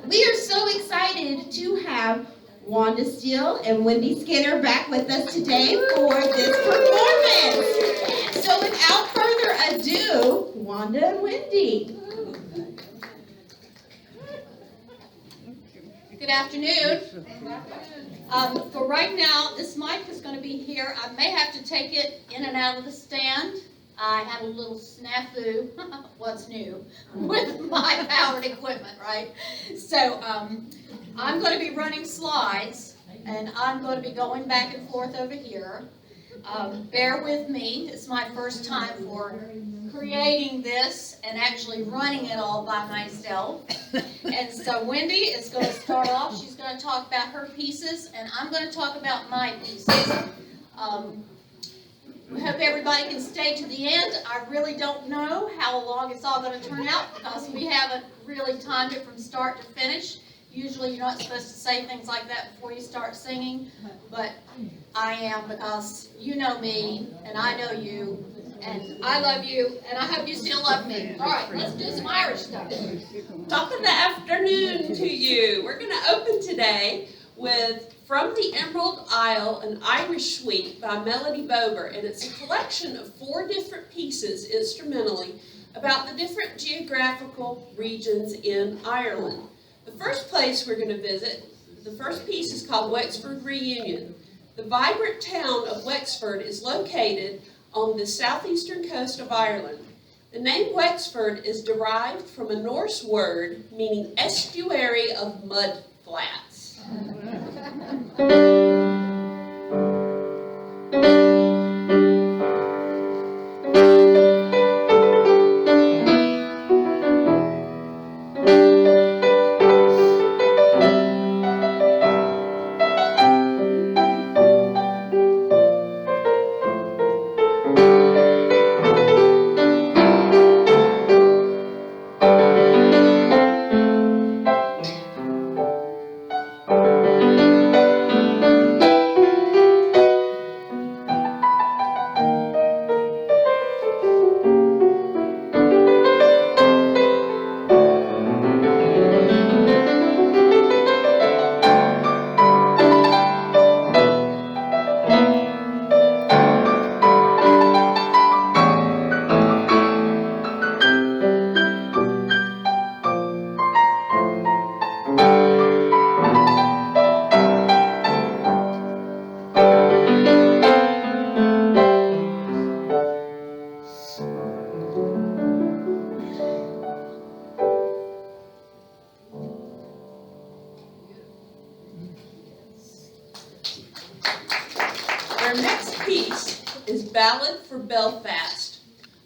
We are so excited to have Wanda Steele and Wendy Skinner back with us today for this performance. So without further ado, Wanda and Wendy. Good afternoon. For right now, this mic is going to be here. I may have to take it in and out of the stand. I had a little snafu, what's new, with my powered equipment, right? So I'm going to be running slides, and I'm going to be going back and forth over here. Bear with me. It's my first time for creating this and actually running it all by myself. And so Wendy is going to start off. She's going to talk about her pieces, and I'm going to talk about my pieces. I hope everybody can stay to the end. I really don't know how long it's all going to turn out because we haven't really timed it from start to finish. Usually you're not supposed to say things like that before you start singing, but I am because you know me, and I know you, and I love you, and I hope you still love me. All right, let's do some Irish stuff. Top of the afternoon to you. We're going to open today with From the Emerald Isle, an Irish Suite by Melody Bober, and it's a collection of 4 different pieces instrumentally about the different geographical regions in Ireland. The first place we're going to visit, the first piece is called Wexford Reunion. The vibrant town of Wexford is located on the southeastern coast of Ireland. The name Wexford is derived from a Norse word meaning estuary of mud flats. Our next piece is Ballad for Belfast.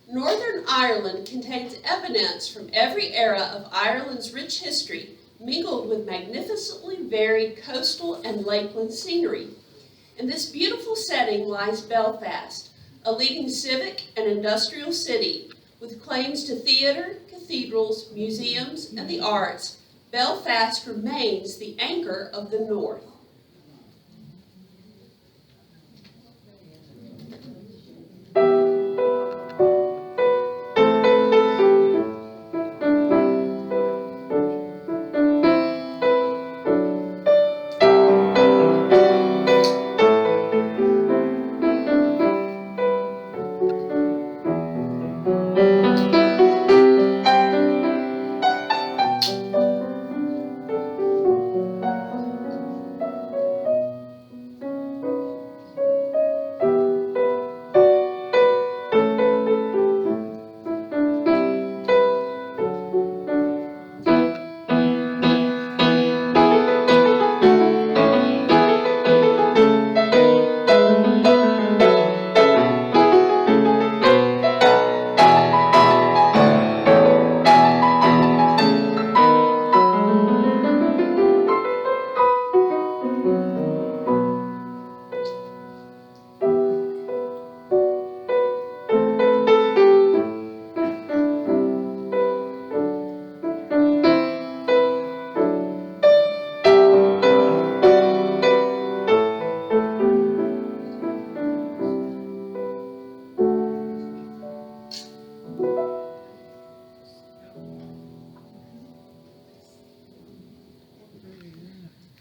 Northern Ireland contains evidence from every era of Ireland's rich history, mingled with magnificently varied coastal and lakeland scenery. In this beautiful setting lies Belfast, a leading civic and industrial city with claims to theater, cathedrals, museums, and the arts. Belfast remains the anchor of the North.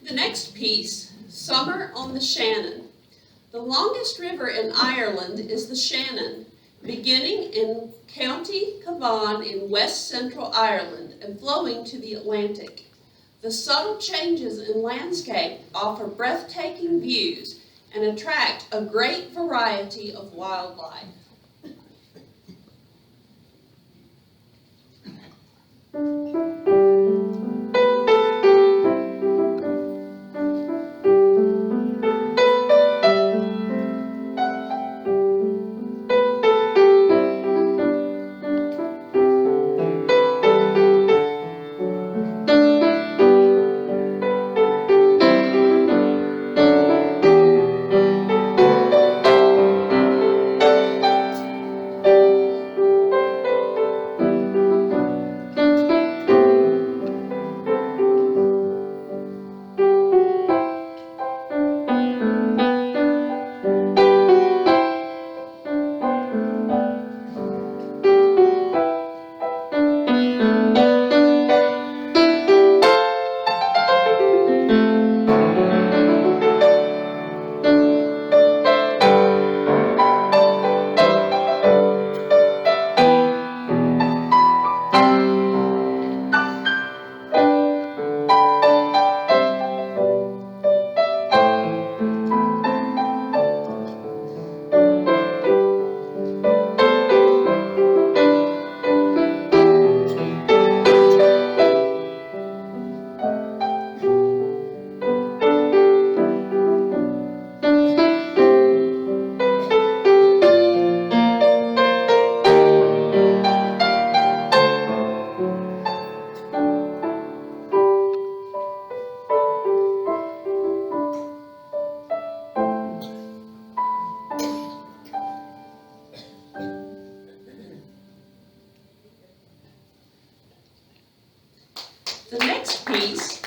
The next piece, Summer on the Shannon. The longest river in Ireland is the Shannon, beginning in County Cavan in west central Ireland and flowing to the Atlantic. The subtle changes in landscape offer breathtaking views and attract a great variety of wildlife. The next piece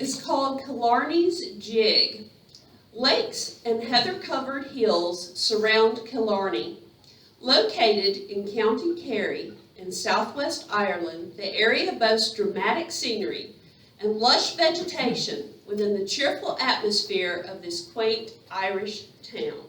is called Killarney's Jig. Lakes and heather-covered hills surround Killarney. Located in County Kerry in southwest Ireland, the area boasts dramatic scenery and lush vegetation within the cheerful atmosphere of this quaint Irish town.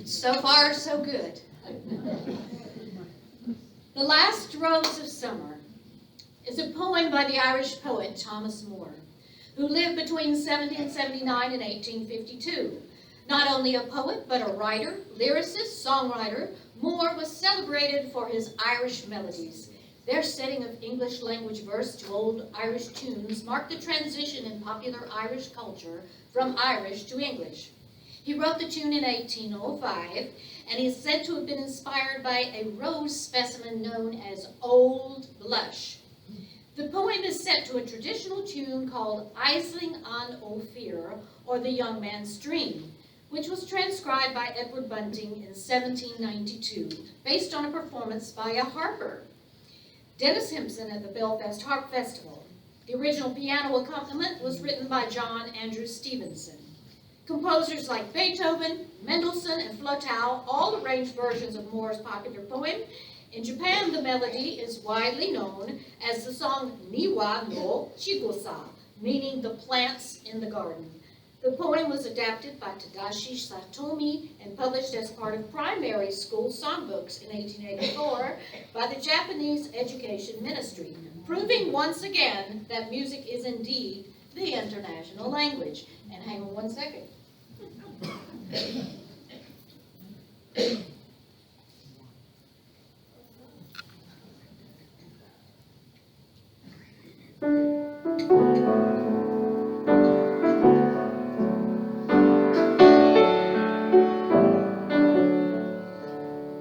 So far, so good. The Last Rose of Summer is a poem by the Irish poet Thomas Moore, who lived between 1779 and 1852. Not only a poet, but a writer, lyricist, songwriter, Moore was celebrated for his Irish melodies. Their setting of English language verse to old Irish tunes marked the transition in popular Irish culture from Irish to English. He wrote the tune in 1805, and he is said to have been inspired by a rose specimen known as Old Blush. The poem is set to a traditional tune called Isling an Ophir, or The Young Man's Dream, which was transcribed by Edward Bunting in 1792, based on a performance by a harper, Dennis Himpson, at the Belfast Harp Festival. The original piano accompaniment was written by John Andrew Stevenson. Composers like Beethoven, Mendelssohn, and Flotow all arranged versions of Moore's popular poem. In Japan, the melody is widely known as the song Niwa no Chigusa, meaning the plants in the garden. The poem was adapted by Tadashi Satomi and published as part of primary school songbooks in 1884 by the Japanese Education Ministry, proving once again that music is indeed the international language. And hang on one second.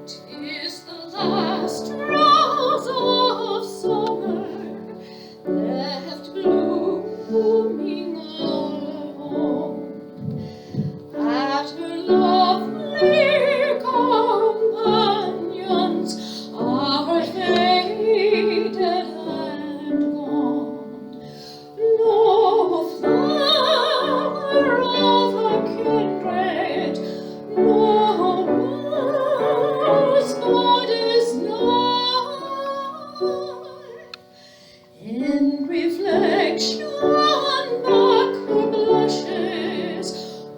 Tis the last rose of summer left blooming alone at her lovely companions are faded and gone. No flower of her kindred, no rosebud is nigh. In reflection back her blushes,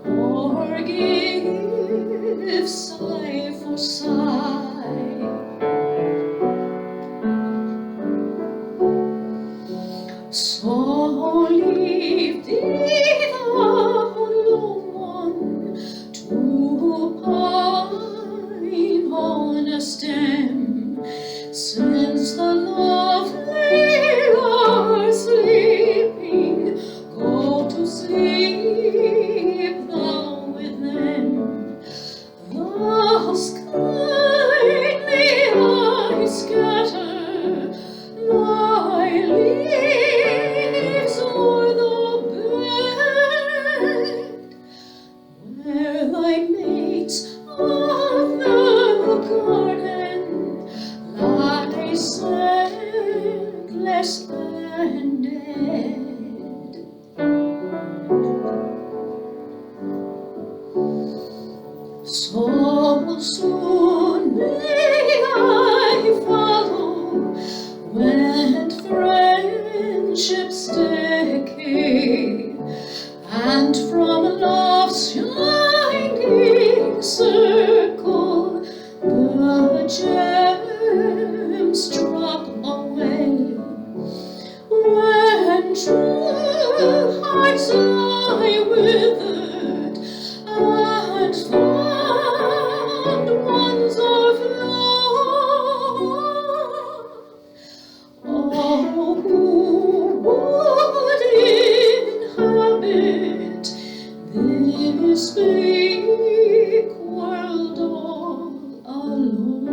or give sigh for sigh. So leave thee the lone one to pine on a stem, since the lovely are sleeping. Go to sleep thou with them. Thus kindly I scatter thy leaves o'er the bed, where thy mates of the garden lie scentless and dead. So soon may I follow when friendships decay, and from love's shining circle the gems drop away. When true hearts lie withered and fond ones are flown, oh, who would inhabit this bleak world all alone?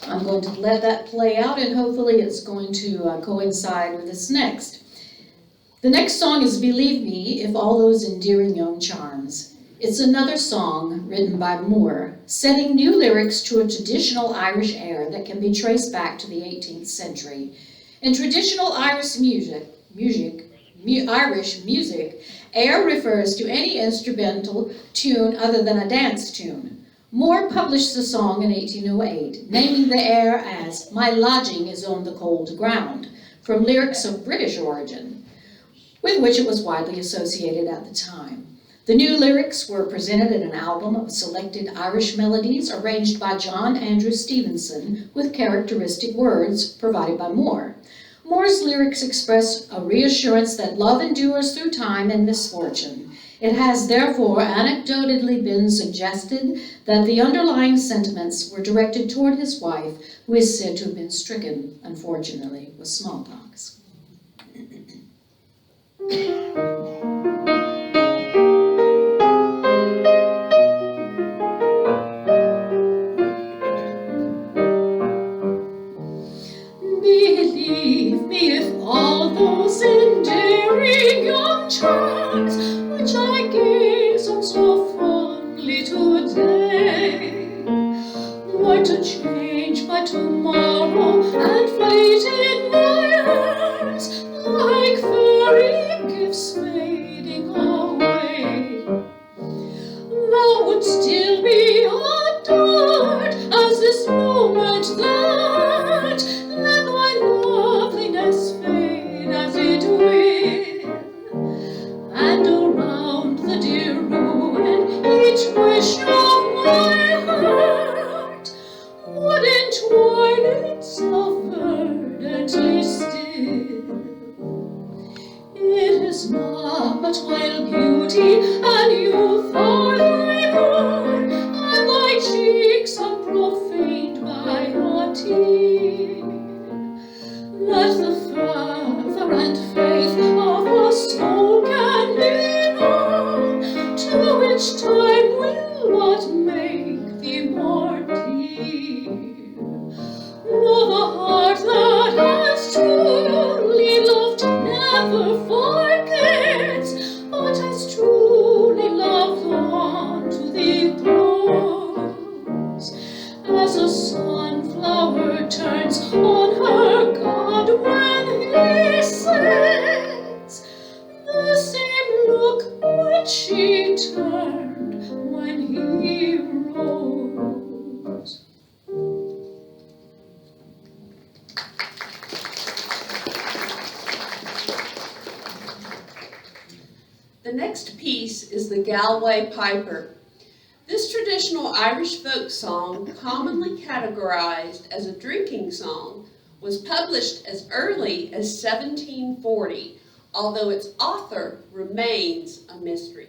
I'm going to let that play out, and hopefully it's going to coincide with this next. The next song is Believe Me, If All Those Endearing Young Charms. It's another song written by Moore, setting new lyrics to a traditional Irish air that can be traced back to the 18th century. In traditional Irish music, air refers to any instrumental tune other than a dance tune. Moore published the song in 1808, naming the air as My Lodging is on the Cold Ground, from lyrics of British origin, with which it was widely associated at the time. The new lyrics were presented in an album of selected Irish melodies arranged by John Andrew Stevenson with characteristic words provided by Moore. Moore's lyrics express a reassurance that love endures through time and misfortune. It has therefore anecdotally been suggested that the underlying sentiments were directed toward his wife, who is said to have been stricken, unfortunately, with smallpox. Believe me, if all those endearing young charms which I gaze on so fondly today were to change by tomorrow and fade in my arms like fairy gifts fading away, thou would still be adored as this moment that let thy loveliness fade as it will, and around the dear ruin each wish of my heart would entwine itself verdantly still. It is not but while beauty and youth are thy own, and thy cheeks unprofaned by a tear, that the fervour and faith of a soul can be known, to which time will not make thee more dear. No, the heart that has truly loved never forgets, but has truly loved on to the close, as a sunflower turns on her god when he sets, the same look which she turned when he rose. The next piece is the Galway Piper. This traditional Irish folk song, commonly categorized as a drinking song, was published as early as 1740, although its author remains a mystery.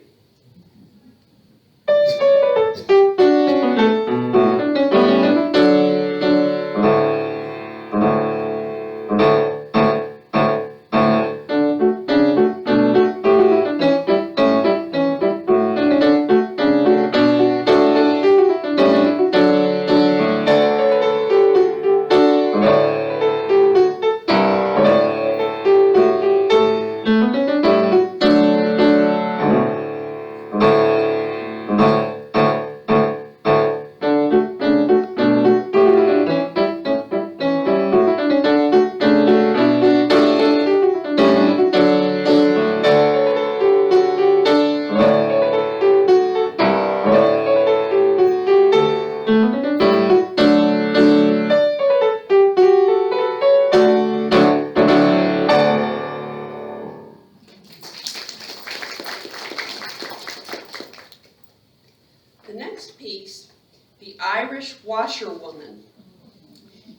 The next piece, the Irish Washerwoman,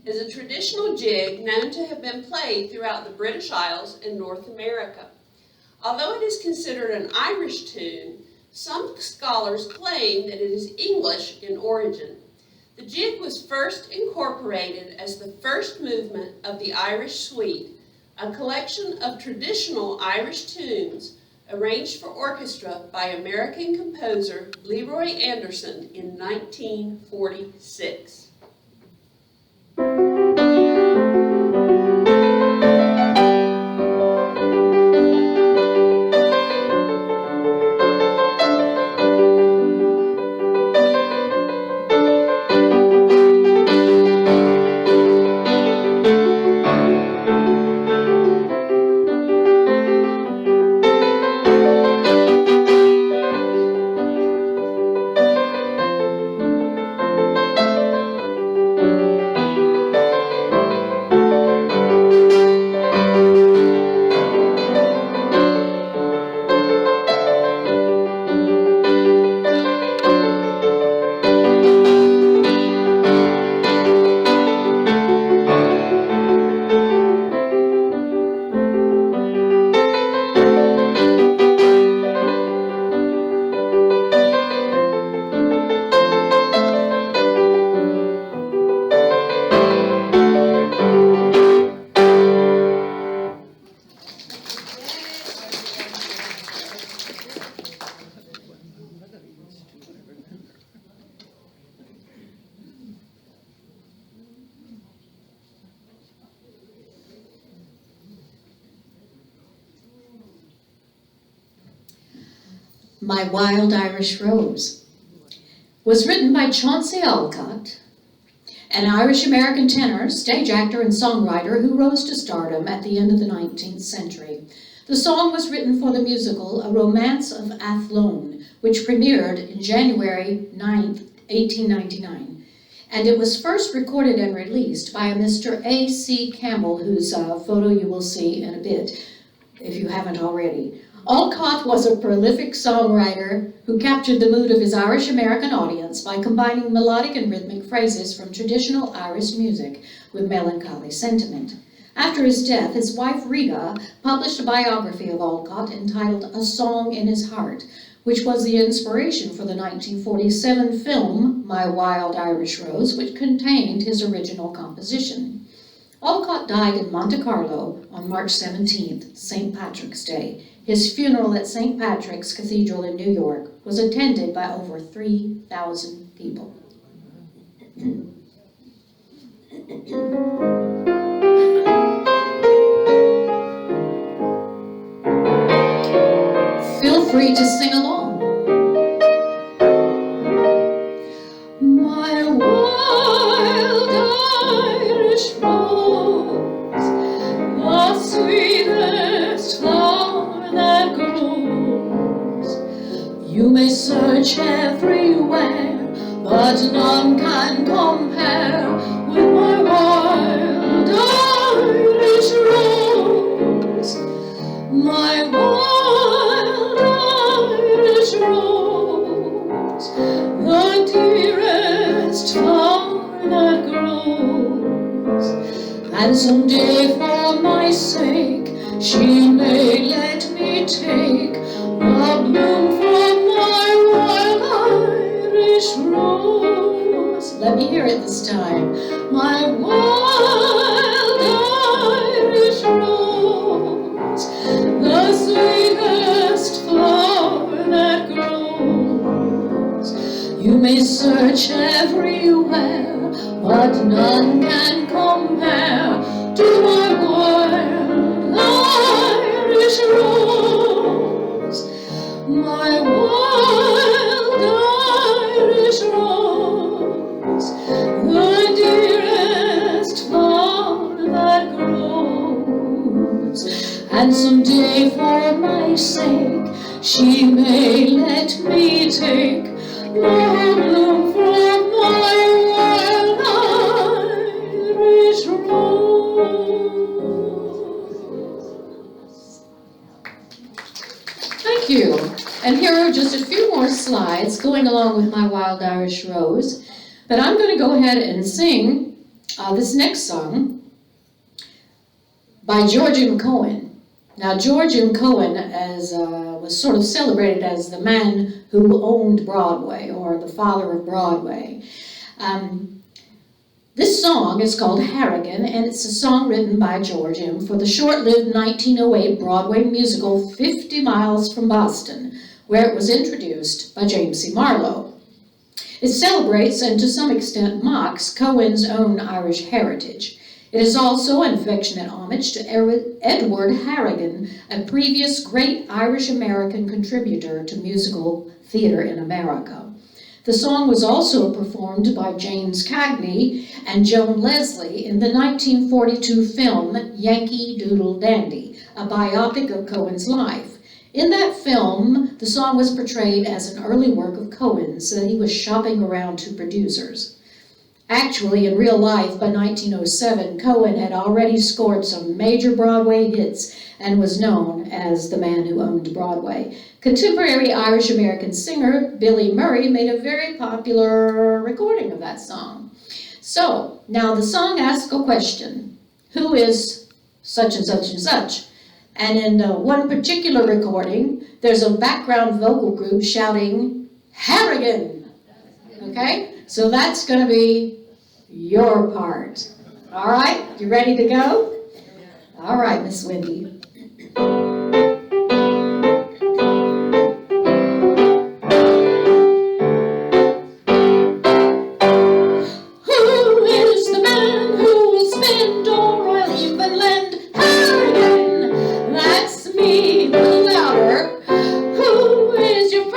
is a traditional jig known to have been played throughout the British Isles and North America. Although it is considered an Irish tune, some scholars claim that it is English in origin. The jig was first incorporated as the first movement of the Irish Suite, a collection of traditional Irish tunes arranged for orchestra by American composer Leroy Anderson in 1946. My Wild Irish Rose was written by Chauncey Alcott, an Irish-American tenor, stage actor, and songwriter who rose to stardom at the end of the 19th century. The song was written for the musical A Romance of Athlone, which premiered in January 9th, 1899. And it was first recorded and released by a Mr. A.C. Campbell, whose photo you will see in a bit, if you haven't already. Alcott was a prolific songwriter who captured the mood of his Irish-American audience by combining melodic and rhythmic phrases from traditional Irish music with melancholy sentiment. After his death, his wife Rita published a biography of Alcott entitled A Song in His Heart, which was the inspiration for the 1947 film My Wild Irish Rose, which contained his original composition. Alcott died in Monte Carlo on March 17th, St. Patrick's Day. His funeral at St. Patrick's Cathedral in New York was attended by over 3,000 people. Feel free to sing along. My wild Irish rose, the sweetest flower that grows. You may search everywhere, but none can compare with my wild Irish rose. My wild Irish rose, the dearest flower that grows. And someday for my sake she may let me take the bloom from my wild Irish rose. Let me hear it this time. My wild Irish rose, the sweetest flower that grows. You may search everywhere, but none can compare to my wild Irish rose. My wild Irish rose, the dearest flower that grows. And someday for my sake she may let me take the bloom from my wild Irish rose. Thank you. And here are just a few more slides going along with my Wild Irish Rose. But I'm going to go ahead and sing this next song by George M. Cohan. Now, George M. Cohan was sort of celebrated as the man who owned Broadway, or the father of Broadway. This song is called Harrigan, and it's a song written by George M. for the short-lived 1908 Broadway musical 50 Miles from Boston, where it was introduced by James C. Marlowe. It celebrates and to some extent mocks Cohan's own Irish heritage. It is also an affectionate homage to Edward Harrigan, a previous great Irish-American contributor to musical theater in America. The song was also performed by James Cagney and Joan Leslie in the 1942 film Yankee Doodle Dandy, a biopic of Cohan's life. In that film, the song was portrayed as an early work of Cohan's that he was shopping around to producers. Actually, in real life, by 1907, Cohan had already scored some major Broadway hits and was known as the man who owned Broadway. Contemporary Irish-American singer Billy Murray made a very popular recording of that song. So, now the song asks a question. Who is such and such and such? And in one particular recording, there's a background vocal group shouting, Harrigan! Okay? So that's going to be your part. All right? You ready to go? All right, Miss Wendy. Who is your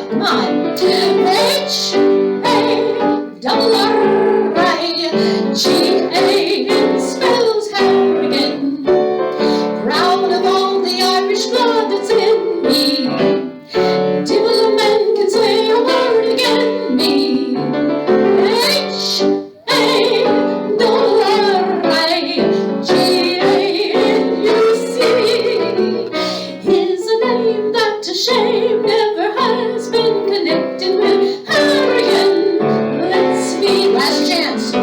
Come on. H-A-R-R-I-G-A-N spells Harrigan. Proud of all the Irish blood that's in me. Devil a man can say a word again me. H-A-R-R-I-G-A-N-U-C is a name that to shame never has been connected with Harrigan. Let's be last chance.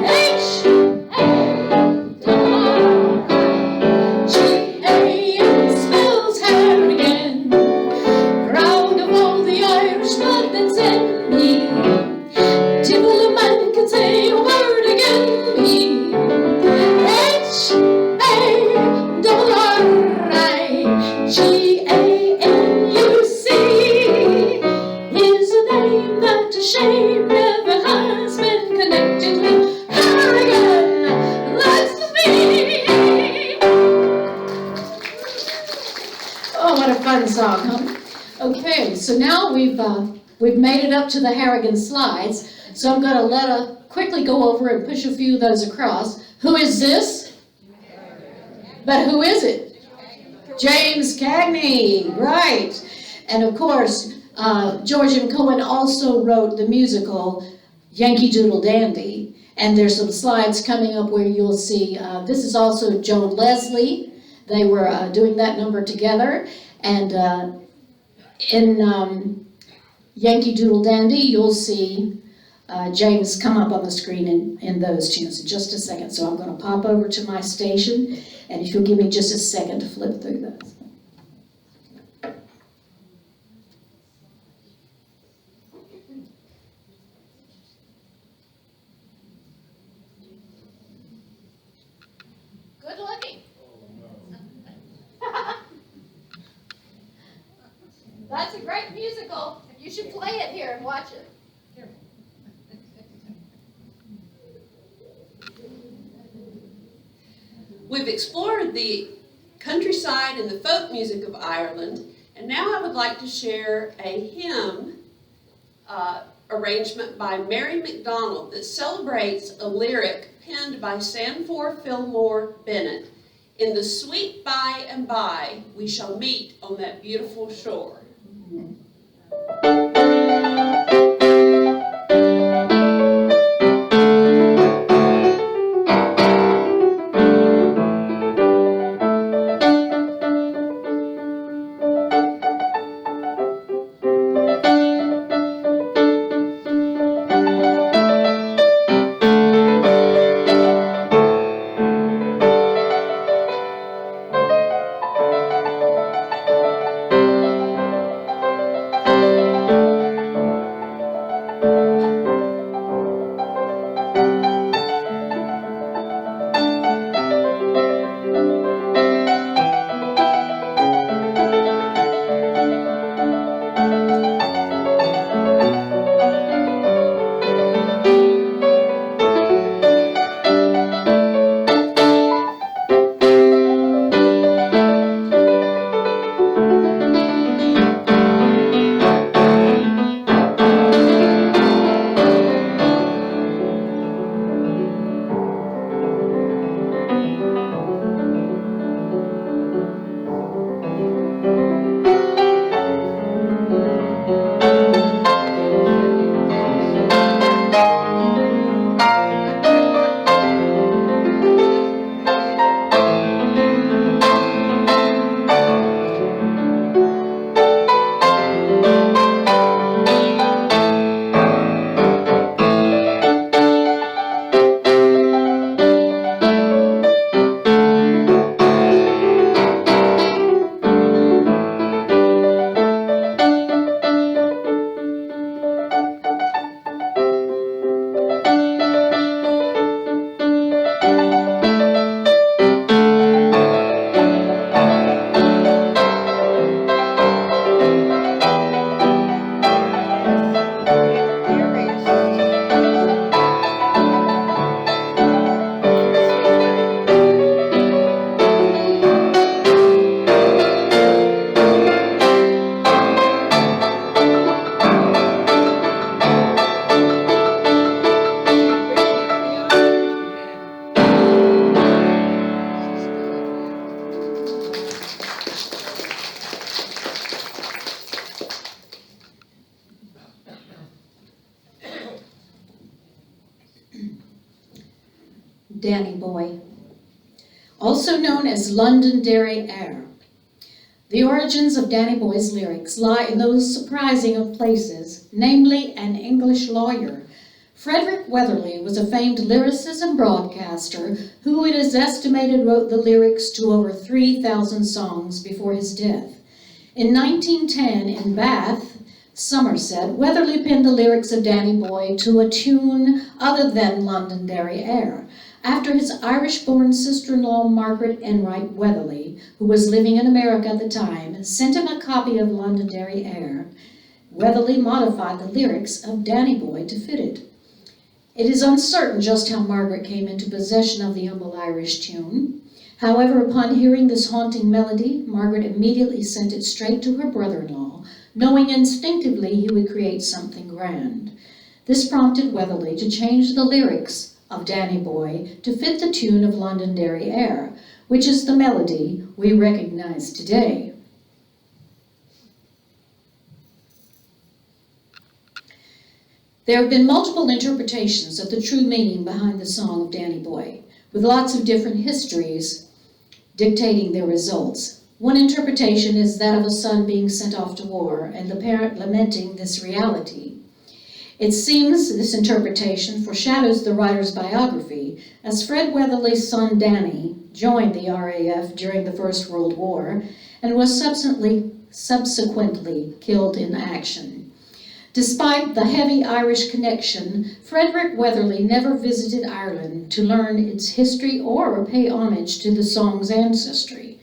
H-A-R-R-I-G-A-N spells Harrigan. Proud of all the Irish blood that's in me. Till a man can say a word again me. H-A-R-R-I-G-A-N-U-C is a name that to shame never has been connected with Harrigan. Let's be. Oh, what a fun song, huh? Okay, so now we've made it up to the Harrigan slides. So I'm going to quickly go over and push a few of those across. Who is this? But who is it? James Cagney, right. And of course, George M. Cohen also wrote the musical Yankee Doodle Dandy. And there's some slides coming up where you'll see, this is also Joan Leslie. They were doing that number together. And in Yankee Doodle Dandy, you'll see James come up on the screen in those tunes in just a second. So I'm going to pop over to my station, and if you'll give me just a second to flip through those. Good looking. That's a great musical. You should play it here and watch it. We've explored the countryside and the folk music of Ireland, and now I would like to share a hymn arrangement by Mary MacDonald that celebrates a lyric penned by Sanford Fillmore Bennett. In the sweet by and by, we shall meet on that beautiful shore. Danny Boy, also known as Londonderry Air. The origins of Danny Boy's lyrics lie in those surprising of places, namely an English lawyer. Frederick Weatherly was a famed lyricist and broadcaster who it is estimated wrote the lyrics to over 3,000 songs before his death. In 1910, in Bath, Somerset, Weatherly penned the lyrics of Danny Boy to a tune other than Londonderry Air. After his Irish-born sister-in-law Margaret Enright Weatherly, who was living in America at the time, sent him a copy of Londonderry Air, Weatherly modified the lyrics of Danny Boy to fit it. It is uncertain just how Margaret came into possession of the humble Irish tune. However, upon hearing this haunting melody, Margaret immediately sent it straight to her brother-in-law, knowing instinctively he would create something grand. This prompted Weatherly to change the lyrics of Danny Boy to fit the tune of Londonderry Air, which is the melody we recognize today. There have been multiple interpretations of the true meaning behind the song of Danny Boy, with lots of different histories dictating their results. One interpretation is that of a son being sent off to war and the parent lamenting this reality. It seems this interpretation foreshadows the writer's biography, as Fred Weatherly's son Danny joined the RAF during the First World War and was subsequently killed in action. Despite the heavy Irish connection, Frederick Weatherly never visited Ireland to learn its history or pay homage to the song's ancestry.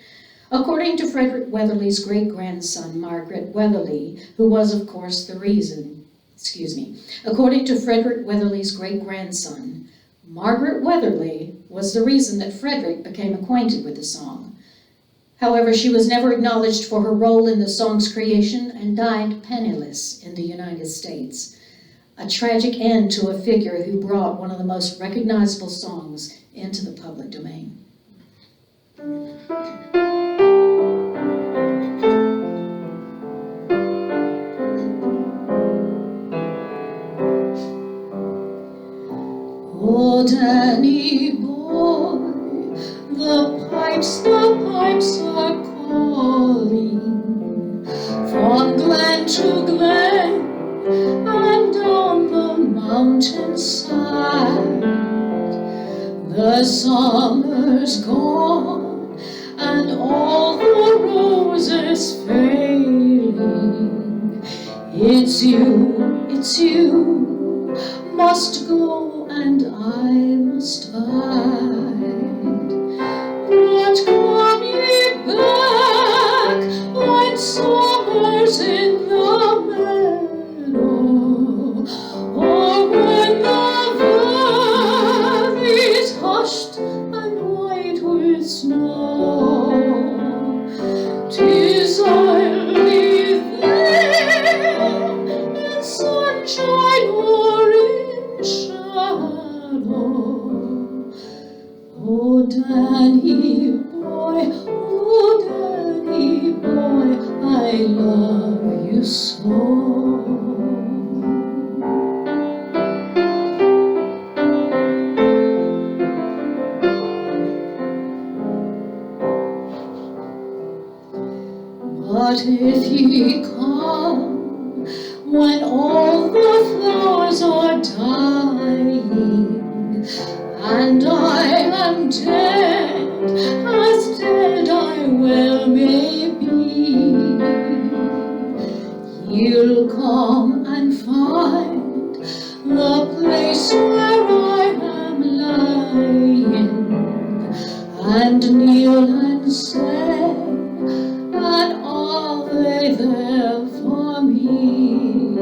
According to Frederick Weatherly's great-grandson, Margaret Weatherly, who was, of course, according to Frederick Weatherly's great-grandson, Margaret Weatherly was the reason that Frederick became acquainted with the song. However, she was never acknowledged for her role in the song's creation and died penniless in the United States. A tragic end to a figure who brought one of the most recognizable songs into the public domain. Oh, Danny boy, the pipes are calling from glen to glen and down the mountainside. The summer's gone and all the roses failing. It's you, must go and I must bide. But come ye back when summer's in the meadow, or when the valley's hushed and white with snow. 'Tis I'll be there in sunshine or in shadow. Oh, Danny boy, I love you so. But if ye come when all the flowers are dying, and I am dead, as dead I well may be, you'll come and find the place where I am lying, and kneel and say, an Ave there for me,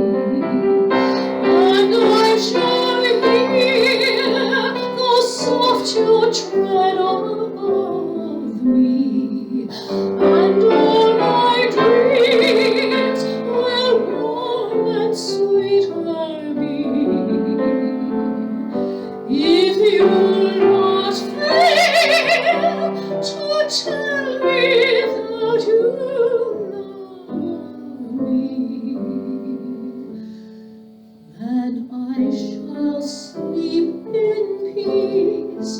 and I shall hear the soft your tread above me, and all my dreams will warm and sweeter be. If you'll not fail to tell me that you love me, then I shall sleep in peace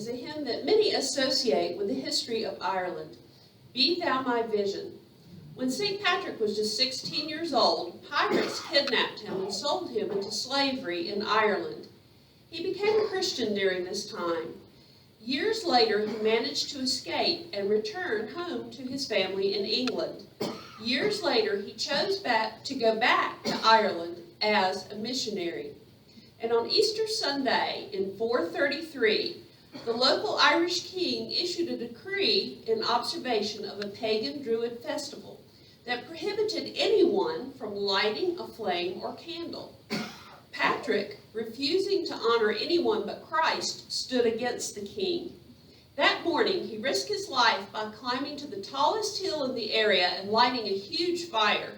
is a hymn that many associate with the history of Ireland. Be Thou My Vision. When St. Patrick was just 16 years old, pirates kidnapped him and sold him into slavery in Ireland. He became a Christian during this time. Years later, he managed to escape and return home to his family in England. Years later, he chose to go back to Ireland as a missionary. And on Easter Sunday in 433, the local Irish king issued a decree in observation of a pagan Druid festival that prohibited anyone from lighting a flame or candle. Patrick, refusing to honor anyone but Christ, stood against the king. That morning, he risked his life by climbing to the tallest hill in the area and lighting a huge fire.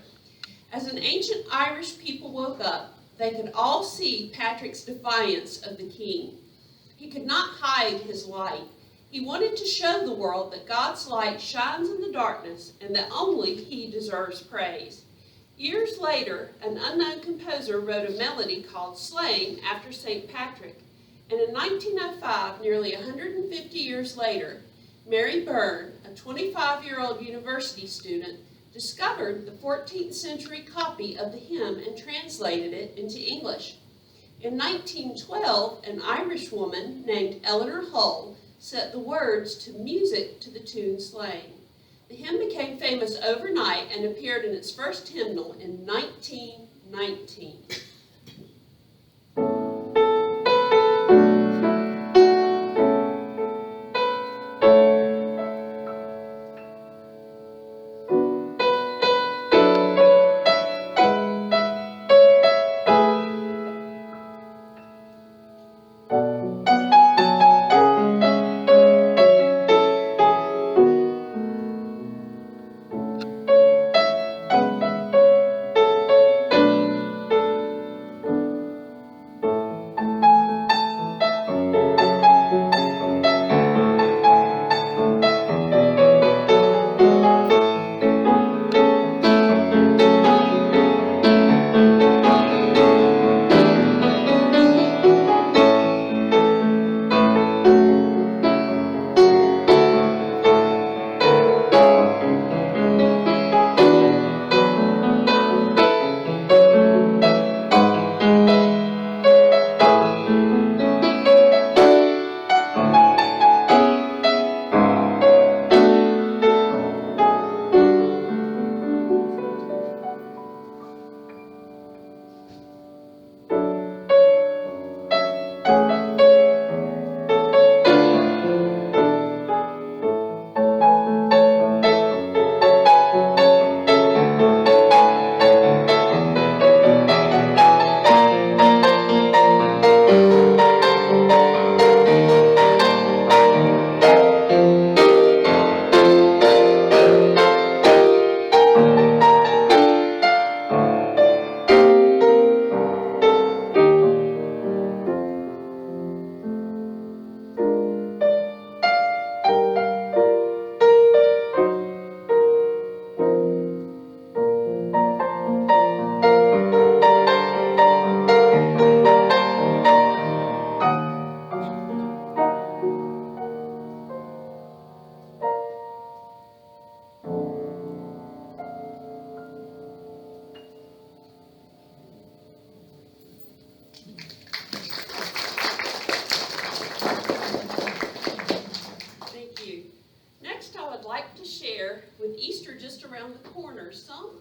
As an ancient Irish people woke up, they could all see Patrick's defiance of the king. He could not hide his light. He wanted to show the world that God's light shines in the darkness and that only he deserves praise. Years later, an unknown composer wrote a melody called Slaying after St. Patrick. And in 1905, nearly 150 years later, Mary Byrne, a 25-year-old university student, discovered the 14th century copy of the hymn and translated it into English. In 1912, an Irish woman named Eleanor Hull set the words to music to the tune Slaying. The hymn became famous overnight and appeared in its first hymnal in 1919.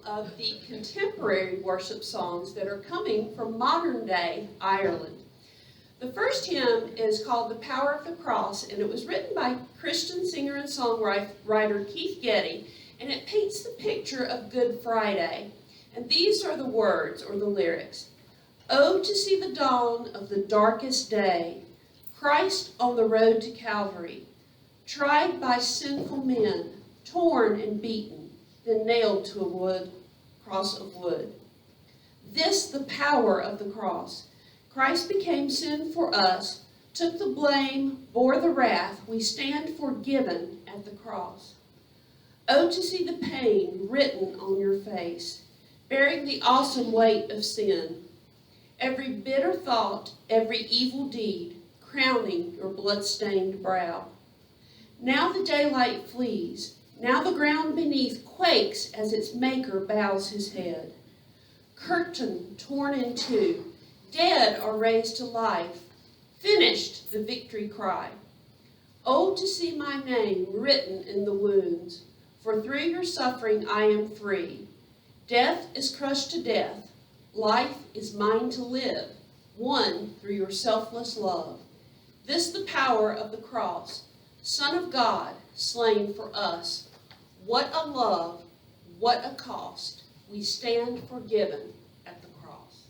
Of the contemporary worship songs that are coming from modern-day Ireland. The first hymn is called The Power of the Cross, and it was written by Christian singer and songwriter Keith Getty, and it paints the picture of Good Friday. And these are the words, or the lyrics. Oh, to see the dawn of the darkest day, Christ on the road to Calvary, tried by sinful men, torn and beaten, then nailed to a cross of wood. This, the power of the cross. Christ became sin for us, took the blame, bore the wrath. We stand forgiven at the cross. Oh, to see the pain written on your face, bearing the awesome weight of sin. Every bitter thought, every evil deed, crowning your blood-stained brow. Now the daylight flees. Now the ground beneath quakes as its maker bows his head. Curtain torn in two, dead are raised to life. Finished the victory cry. Oh, to see my name written in the wounds, for through your suffering I am free. Death is crushed to death. Life is mine to live, won through your selfless love. This the power of the cross, Son of God, slain for us. What a love, what a cost. We stand forgiven at the cross.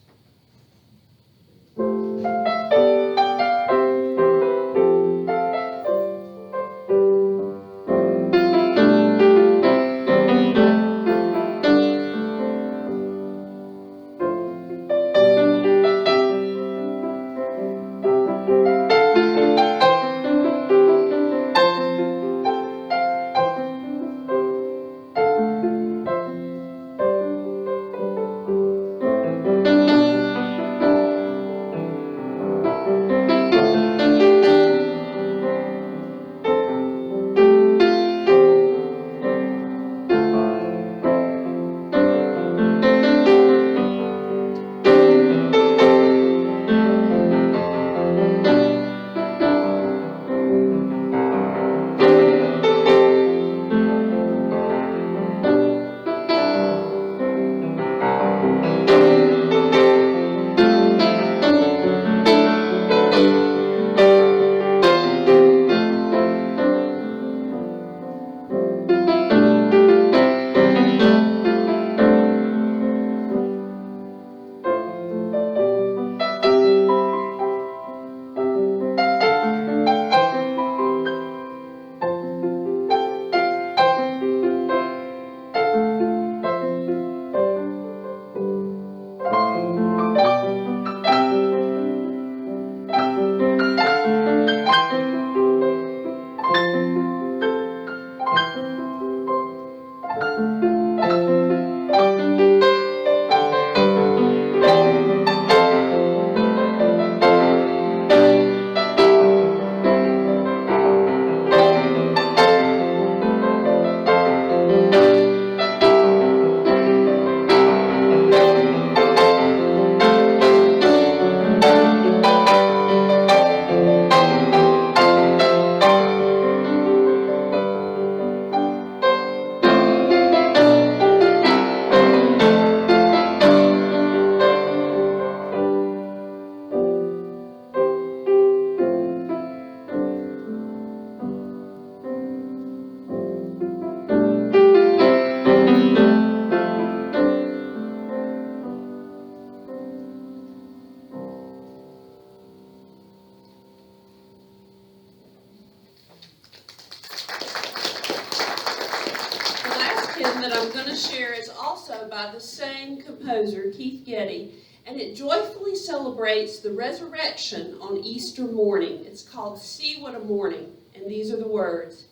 That I'm going to share is also by the same composer, Keith Getty, and it joyfully celebrates the resurrection on Easter morning. It's called See What a Morning, and these are the words.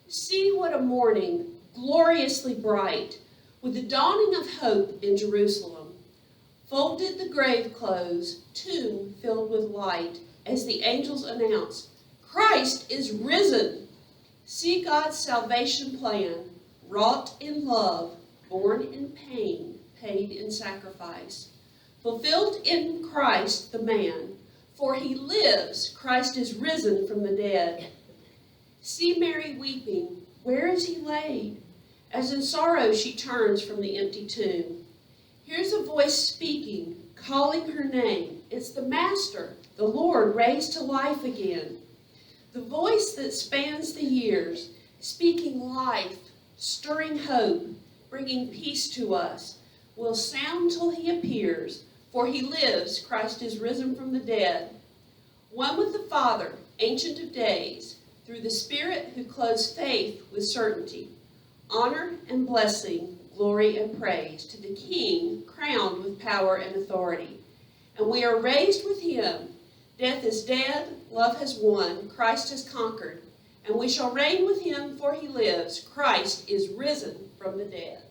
See what a morning, gloriously bright, with the dawning of hope in Jerusalem. Folded the grave clothes, tomb filled with light, as the angels announce, Christ is risen. See God's salvation plan, wrought in love, born in pain, paid in sacrifice. Fulfilled in Christ the man, for he lives, Christ is risen from the dead. See Mary weeping, where is he laid? As in sorrow she turns from the empty tomb. Here's a voice speaking, calling her name. It's the Master, the Lord raised to life again. The voice that spans the years, speaking life, stirring hope, bringing peace to us, will sound till he appears, for he lives, Christ is risen from the dead. One with the Father, Ancient of Days, through the Spirit who clothes faith with certainty. Honor and blessing, glory and praise to the King, crowned with power and authority. And we are raised with him. Death is dead, love has won, Christ has conquered. And we shall reign with him, for he lives. Christ is risen from the dead.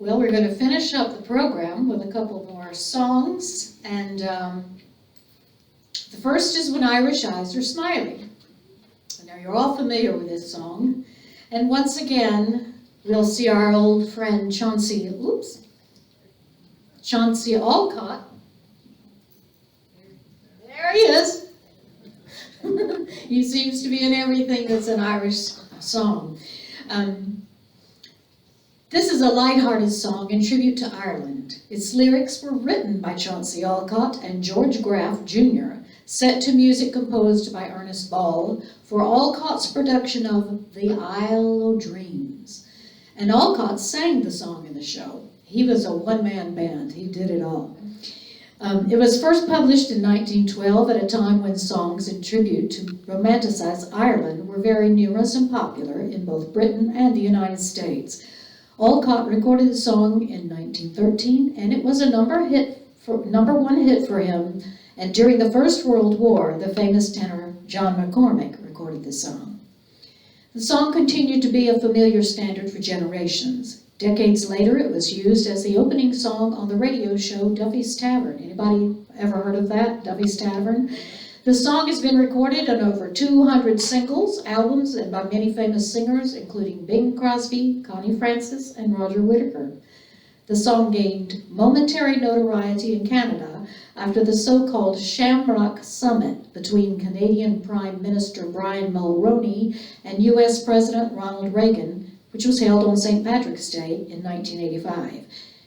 Well, we're going to finish up the program with a couple more songs, and the first is When Irish Eyes Are Smiling. Now, you're all familiar with this song, and once again, we'll see our old friend Chauncey Alcott. There he is. He seems to be in everything that's an Irish song. This is a light-hearted song in tribute to Ireland. Its lyrics were written by Chauncey Alcott and George Graff Jr., set to music composed by Ernest Ball for Alcott's production of The Isle o' Dreams. And Alcott sang the song in the show. He was a one-man band. He did it all. It was first published in 1912 at a time when songs in tribute to romanticize Ireland were very numerous and popular in both Britain and the United States. Alcott recorded the song in 1913, and it was a number one hit for him. And during the First World War, the famous tenor John McCormick recorded the song. The song continued to be a familiar standard for generations. Decades later, it was used as the opening song on the radio show Duffy's Tavern. Anybody ever heard of that, Duffy's Tavern? The song has been recorded on over 200 singles, albums, and by many famous singers, including Bing Crosby, Connie Francis, and Roger Whittaker. The song gained momentary notoriety in Canada after the so-called Shamrock Summit between Canadian Prime Minister Brian Mulroney and U.S. President Ronald Reagan, which was held on St. Patrick's Day in 1985.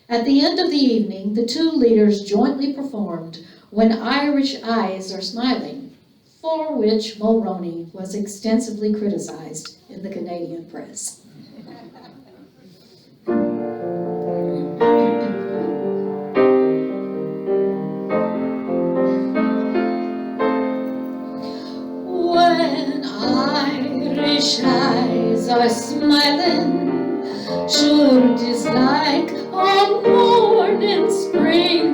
At the end of the evening, the two leaders jointly performed When Irish Eyes Are Smiling, for which Mulroney was extensively criticized in the Canadian press. When Irish eyes are smiling, sure 'tis like a morning spring.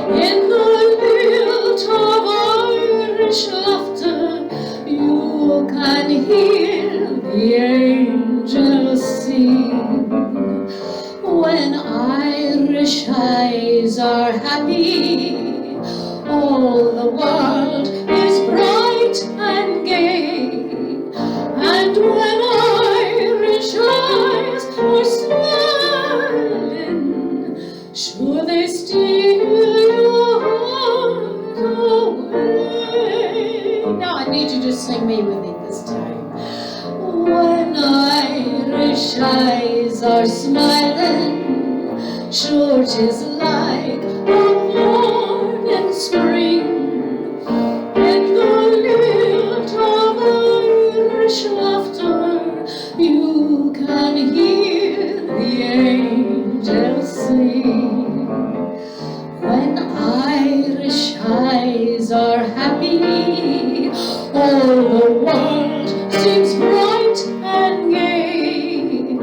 In the lilt of Irish laughter, you can hear the angels sing. When Irish eyes are happy, all the world is bright and gay. And when Irish eyes are smiling, sure they steal your heart away. Now I need you to sing me with me this time. When Irish eyes are smiling, sure 'tis like a morning spring. In the lilt of Irish laughter, you can hear the angels sing. When Irish eyes are happy, all the world seems bright and gay.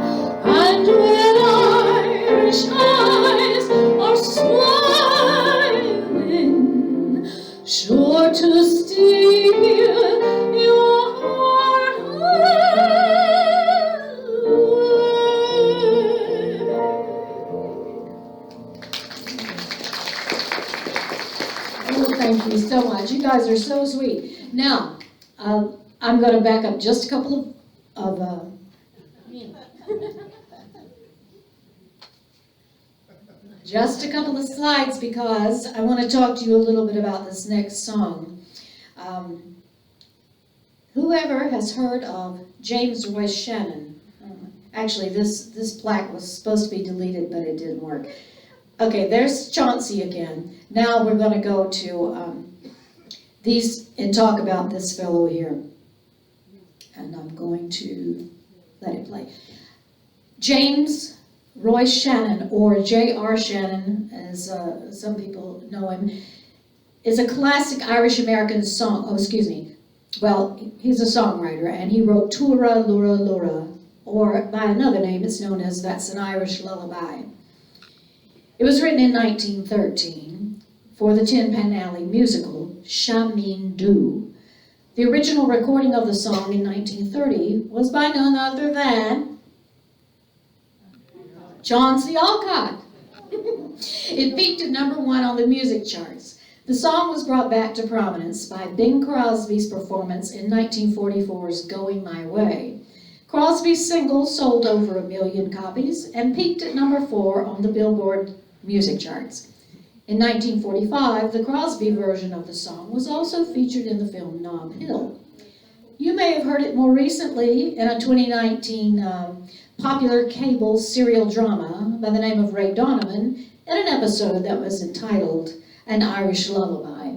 And when Irish eyes are smiling, sure to steal your heart away. Oh, thank you so much. You guys are so sweet. Now, I'm going to back up just a couple of just a couple of slides because I want to talk to you a little bit about this next song. Whoever has heard of James Royce Shannon? Actually, this plaque was supposed to be deleted, but it didn't work. Okay, there's Chauncey again. Now we're going to go to these and talk about this fellow here. And I'm going to let it play. James Royce Shannon, or J.R. Shannon, as some people know him, is a classic Irish-American song. Oh, excuse me. Well, he's a songwriter, and he wrote Tura Lura Lura, or by another name, it's known as That's an Irish Lullaby. It was written in 1913 for the Tin Pan Alley musical, Shamin Dhu. The original recording of the song in 1930 was by none other than Chauncey Alcott. It peaked at #1 on the music charts. The song was brought back to prominence by Bing Crosby's performance in 1944's Going My Way. Crosby's single sold over 1 million copies and peaked at #4 on the Billboard music charts. In 1945, the Crosby version of the song was also featured in the film Nob Hill. You may have heard it more recently in a 2019 popular cable serial drama by the name of Ray Donovan in an episode that was entitled An Irish Lullaby.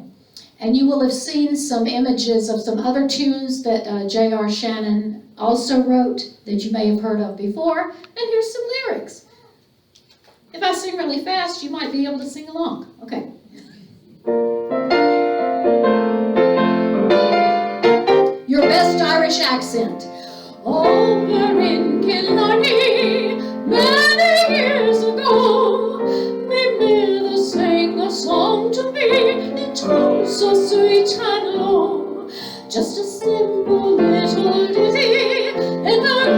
And you will have seen some images of some other tunes that J.R. Shannon also wrote that you may have heard of before, and here's some lyrics. If I sing really fast, you might be able to sing along. Okay. Your best Irish accent. Over in Killarney, many years ago, me mother sang a song to me in tones so sweet and low. Just a simple little ditty in her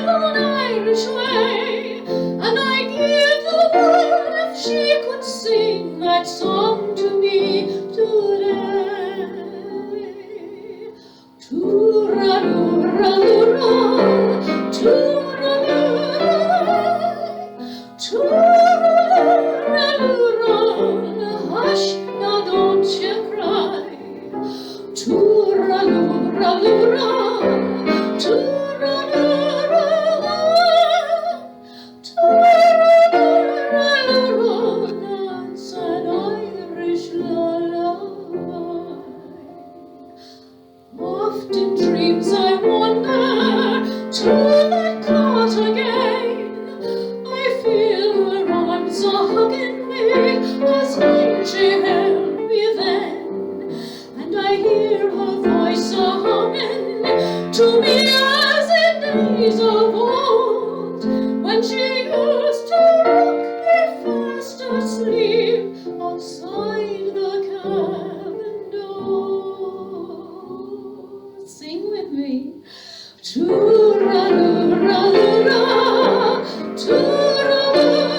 own Irish way, and I give the world if she could sing that song to me today. Tooraloo-raloo-ra, tooraloo-ra, tooraloo-ra-loo-ra, hush, now don't you cry. Tooraloo-ra-loo-ra, tooraloo-ra, tooraloo-ra-loo-ra, that's an Irish lullaby. Often dreams I wander to that cot again. I feel her arms a-hugging me as when she held me then. And I hear her voice a-humming to me as in days of old, when she used to rock me fast asleep outside the cabin door. Sing with me. Tooraloo-ra-loo-ra, tooraloo,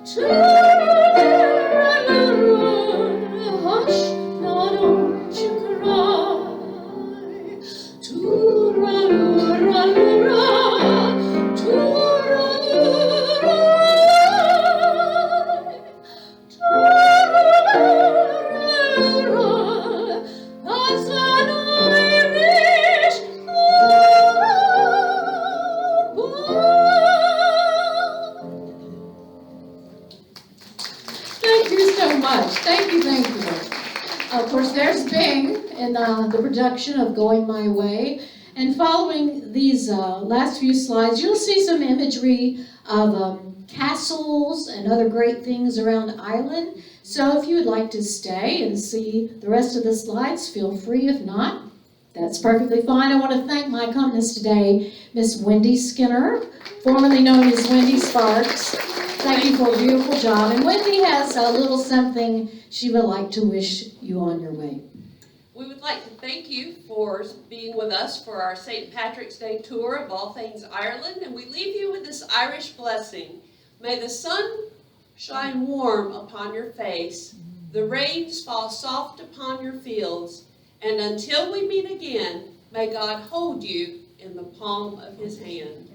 tooraloo-ra-loo-ra, hush, now don't you cry. Tooraloo-ra-loo-ra, tooraloo-ra, tooraloo-ra, that's an Irish Thank you so much. Thank you, thank you. Of course, there's Bing in the production of Going My Way. And following these last few slides, you'll see some imagery of castles and other great things around Ireland. So if you would like to stay and see the rest of the slides, feel free. If not, that's perfectly fine. I want to thank my accompanist today, Miss Wendy Skinner, formerly known as Wendy Sparks. Thank you for a beautiful job. And Wendy has a little something she would like to wish you on your way. We would like to thank you for being with us for our St. Patrick's Day tour of all things Ireland, and we leave you with this Irish blessing. May the sun shine warm upon your face, the rains fall soft upon your fields, and until we meet again, may God hold you in the palm of his hand.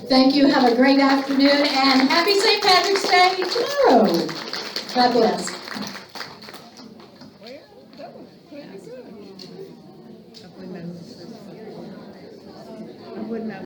Thank you. Have a great afternoon, and happy St. Patrick's Day tomorrow. God bless.